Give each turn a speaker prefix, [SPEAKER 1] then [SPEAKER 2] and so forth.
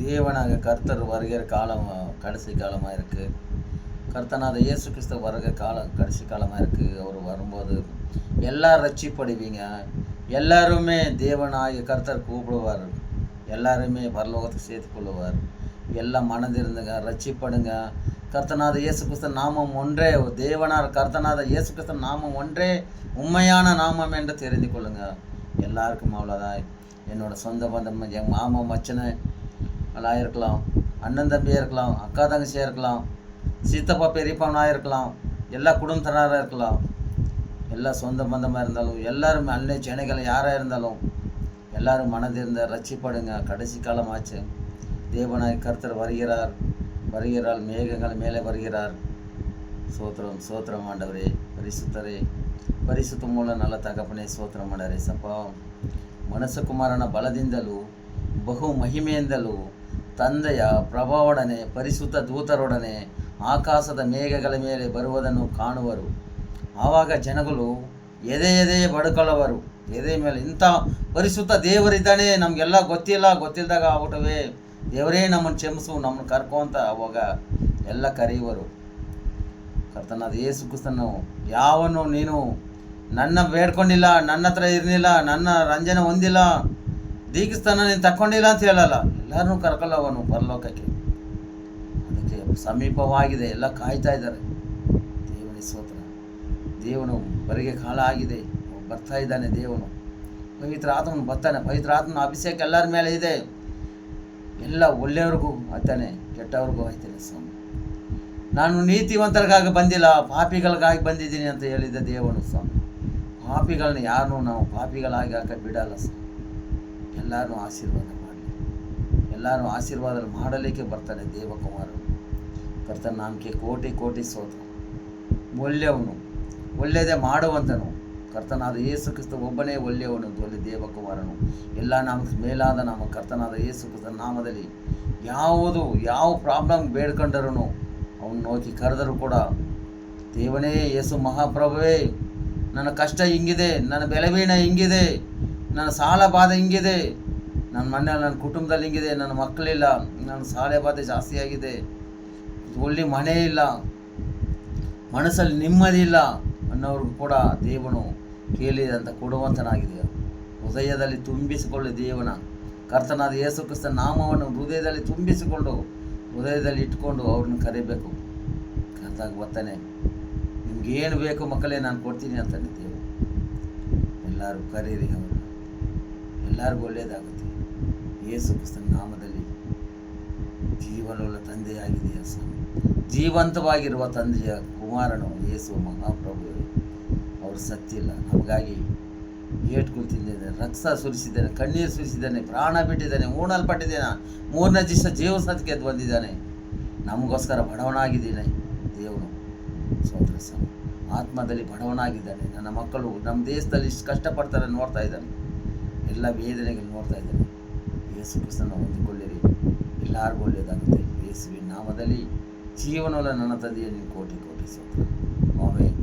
[SPEAKER 1] தேவனாக கர்த்தர் வருகிற காலம் கடைசி காலமாக இருக்குது. கர்த்தனாத இயேசு கிறிஸ்து வருகிற காலம் கடைசி காலமாக இருக்குது. அவர் வரும்போது எல்லாரும் ரட்சிப்படுவீங்க. எல்லாருமே தேவனாகிய கர்த்தர் கூப்பிடுவார். எல்லாருமே பரலோகத்தை சேர்த்துக்கொள்ளுவார். எல்லாம் மனதிருந்துங்க, ரட்சிப்படுங்க. கர்த்தனாத இயேசு கிறிஸ்து நாமம் ஒன்றே, தேவனார் கர்த்தனாத இயேசு கிறிஸ்து நாமம் ஒன்றே உண்மையான நாமம் என்று தெரிந்து கொள்ளுங்க. எல்லாருக்கும் அவ்வளோதான். என்னோட சொந்த பந்தம், என் மாமா மச்சனை எல்லாம் இருக்கலாம், அண்ணன் தம்பியாக இருக்கலாம், அக்கா தங்கச்சியாக இருக்கலாம், சித்தப்பா பெரியப்பானாக இருக்கலாம், எல்லா குடும்பத்தினராக இருக்கலாம், எல்லா சொந்த பந்தமாக இருந்தாலும் எல்லாருமே அன்னை சென்னைகள் யாராக இருந்தாலும் எல்லாரும் மனதிருந்த ரட்சிப்படுங்க. கடைசி காலமாச்சு. தேவனாய் கர்த்தர் வருகிறார், மேகங்கள் மேலே வருகிறார். சோத்திரம் ஆண்டவரே, பரிசுத்தரே, ಪರಿಶುದ್ಧ ಮೂಲ ನಲ್ಲ ತಗಪನೆ ಸ್ತೋತ್ರ ಮಾಡರೆ ಸಪ್ಪ. ಮನಸ್ಸುಕುಮಾರನ ಬಲದಿಂದಲೂ ಬಹು ಮಹಿಮೆಯಿಂದಲೂ ತಂದೆಯ ಪ್ರಭಾವೊಡನೆ ಪರಿಶುದ್ಧ ದೂತರೊಡನೆ ಆಕಾಶದ ಮೇಘಗಳ ಮೇಲೆ ಬರುವುದನ್ನು ಕಾಣುವರು. ಆವಾಗ ಜನಗಳು ಎದೆ ಬಡ್ಕೊಳ್ಳುವರು. ಎದೆ ಮೇಲೆ ಇಂಥ ಪರಿಶುದ್ಧ ದೇವರಿದ್ದಾನೆ, ನಮಗೆಲ್ಲ ಗೊತ್ತಿಲ್ಲದಾಗ ಆಗ್ಬಿಟ್ಟವೆ, ದೇವರೇ ನಮ್ಮನ್ನು ಕ್ಷಮಿಸು, ನಮ್ಮನ್ನು ಕರ್ಕೊಂತ ಅವಾಗ ಎಲ್ಲ ಕರೆಯುವರು. ಕರ್ತನಾದ ಯೇಸು ಕ್ರಿಸ್ತನು ಯಾವನು ನೀನು ನನ್ನ ಬೇಡ್ಕೊಂಡಿಲ್ಲ, ನನ್ನ ಹತ್ರ ಇರಲಿಲ್ಲ, ನನ್ನ ರಂಜನೆ ಹೊಂದಿಲ್ಲ, ದೀಕ್ಷಾಸ್ಥಾನ ನೀನು ತಕ್ಕೊಂಡಿಲ್ಲ ಅಂತ ಹೇಳಲ್ಲ. ಎಲ್ಲರನ್ನೂ ಕರ್ಕೊಳ್ಳವನು ಪರಲೋಕಕ್ಕೆ. ಅದಕ್ಕೆ ಸಮೀಪವಾಗಿದೆ, ಎಲ್ಲ ಕಾಯ್ತಾ ಇದ್ದಾರೆ. ದೇವನೇ ಸ್ತೋತ್ರ. ದೇವನು ಬರಿಗೆ ಕಾಲ ಆಗಿದೆ, ಬರ್ತಾ ಇದ್ದಾನೆ. ದೇವನು ಪವಿತ್ರ ಆತ್ಮನು ಬರ್ತಾನೆ. ಪವಿತ್ರ ಆತ್ಮನ ಅಭಿಷೇಕ ಎಲ್ಲರ ಮೇಲೆ ಇದೆ. ಎಲ್ಲ ಒಳ್ಳೆಯವ್ರಿಗೂ ಆಯ್ತಾನೆ, ಕೆಟ್ಟವ್ರಿಗೂ ಆಯ್ತಾನೆ. ಸ್ವಾಮಿ, ನಾನು ನೀತಿವಂತರಿಗಾಗಿ ಬಂದಿಲ್ಲ, ಪಾಪಿಗಳಿಗಾಗಿ ಬಂದಿದ್ದೀನಿ ಅಂತ ಹೇಳಿದ ದೇವನು. ಸ್ವಾಮಿ, ಪಾಪಿಗಳನ್ನ ಯಾರನ್ನೂ ನಾವು ಪಾಪಿಗಳಾಗಿ ಬಿಡಲ್ಲ. ಸ್ವಾಮಿ, ಎಲ್ಲರೂ ಆಶೀರ್ವಾದ ಮಾಡಲಿ. ಎಲ್ಲರೂ ಆಶೀರ್ವಾದ ಮಾಡಲಿಕ್ಕೆ ಬರ್ತಾನೆ ದೇವಕುಮಾರನು. ಕರ್ತನ ನಾಮಕ್ಕೆ ಕೋಟಿ ಸ್ತೋತ್ರ. ಒಳ್ಳೆಯವನು, ಒಳ್ಳೆಯದೇ ಮಾಡುವಂತನು ಕರ್ತನಾದ ಯೇಸು ಕ್ರಿಸ್ತ ಒಬ್ಬನೇ ಒಳ್ಳೆಯವನು, ಒಳ್ಳೆ ದೇವಕುಮಾರನು. ಎಲ್ಲ ನಾಮಕ್ಕೆ ಮೇಲಾದ ನಾಮ ಕರ್ತನಾದ ಯೇಸು ಕ್ರಿಸ್ತ ನಾಮದಲ್ಲಿ ಯಾವ ಪ್ರಾಬ್ಲಮ್ ಬೇಡ್ಕೊಂಡರೂ ಅವನು ನೋಕಿ ಕರೆದರೂ ಕೂಡ, ದೇವನೇ ಯೇಸು ಮಹಾಪ್ರಭುವೇ, ನನ್ನ ಕಷ್ಟ ಹಿಂಗಿದೆ, ನನ್ನ ಬೆಲೆವೀಣ ಹಿಂಗಿದೆ, ನನ್ನ ಸಾಲ ಬಾಧೆ ಹಿಂಗಿದೆ, ನನ್ನ ಮನೆಯಲ್ಲಿ ನನ್ನ ಕುಟುಂಬದಲ್ಲಿ ಹಿಂಗಿದೆ, ನನ್ನ ಮಕ್ಕಳಿಲ್ಲ, ನನ್ನ ಸಾಲ ಬಾಧೆ ಜಾಸ್ತಿ ಆಗಿದೆ, ಒಳ್ಳೆ ಮನೆ ಇಲ್ಲ, ಮನಸ್ಸಲ್ಲಿ ನೆಮ್ಮದಿ ಇಲ್ಲ ಅನ್ನೋರ್ಗೂ ಕೂಡ ದೇವನು ಕೇಳಿದಂತ ಕೊಡುವಂತನಾಗಿದೆ. ಹೃದಯದಲ್ಲಿ ತುಂಬಿಸಿಕೊಳ್ಳಿ ದೇವನ ಕರ್ತನಾದ ಯೇಸು ಕ್ರಿಸ್ತ ನಾಮವನ್ನು ಹೃದಯದಲ್ಲಿ ತುಂಬಿಸಿಕೊಂಡು, ಹೃದಯದಲ್ಲಿ ಇಟ್ಕೊಂಡು ಅವ್ರನ್ನ ಕರಿಬೇಕು. ಕರೆದಾಗ ಬರ್ತಾನೆ, ನಿಮ್ಗೇನು ಬೇಕು ಮಕ್ಕಳೇ ನಾನು ಕೊಡ್ತೀನಿ ಅಂತಾನೆ ದೇವ. ಎಲ್ಲರೂ ಕರೀರಿ, ಅವರು ಎಲ್ಲರಿಗೂ ಒಳ್ಳೆಯದಾಗುತ್ತೆ. ಯೇಸು ಕ್ರಿಸ್ತನ ನಾಮದಲ್ಲಿ ಜೀವನವುಳ್ಳ ತಂದೆಯಾಗಿದೆಯ ಸ್ವಾಮಿ, ಜೀವಂತವಾಗಿರುವ ತಂದೆಯ ಕುಮಾರನು ಯೇಸು ಮಹಾಪ್ರಭು. ಅವರು ಸತ್ತಿಲ್ಲ, ನಮಗಾಗಿ ಏಟ್ಗಳು ತಿಂದಿದ್ದಾನೆ, ರಕ್ತ ಸುರಿಸಿದ್ದಾನೆ, ಕಣ್ಣೀರು ಸುರಿಸಿದ್ದಾನೆ, ಪ್ರಾಣ ಬಿಟ್ಟಿದ್ದಾನೆ, ಉಣಲ್ಪಟ್ಟಿದ್ದಾನೆ, 3ನೇ ದಿವಸ ಜೀವಸತ್ಗೆ ಎದ್ದು ಬಂದಿದ್ದಾನೆ. ನಮಗೋಸ್ಕರ ಬಡವನಾಗಿದ್ದಾನೆ ದೇವನು. ಸ್ತೋತ್ರ ಸ್ವಾಮಿ, ಆತ್ಮದಲ್ಲಿ ಬಡವನಾಗಿದ್ದಾನೆ. ನನ್ನ ಮಕ್ಕಳು ನಮ್ಮ ದೇಶದಲ್ಲಿ ಇಷ್ಟು ಕಷ್ಟಪಡ್ತಾರೆ ನೋಡ್ತಾ ಇದ್ದಾನೆ, ಎಲ್ಲ ವೇದನೆಗಳು ನೋಡ್ತಾ ಇದ್ದಾನೆ. ಯೇಸು ಕ್ರಿಸ್ತನ ಹೊಂದಿಕೊಳ್ಳಿರಿ, ಎಲ್ಲರಿಗೂ ಒಳ್ಳೆಯದಾಗುತ್ತೆ. ಯೇಸುವಿನ ನಾಮದಲ್ಲಿ ಜೀವನವಲ್ಲ ನನ್ನ ತಂದೆಯ ನೀವು ಕೋಟಿ ಸ್ತೋತ್ರ. ಆಮೆನ್.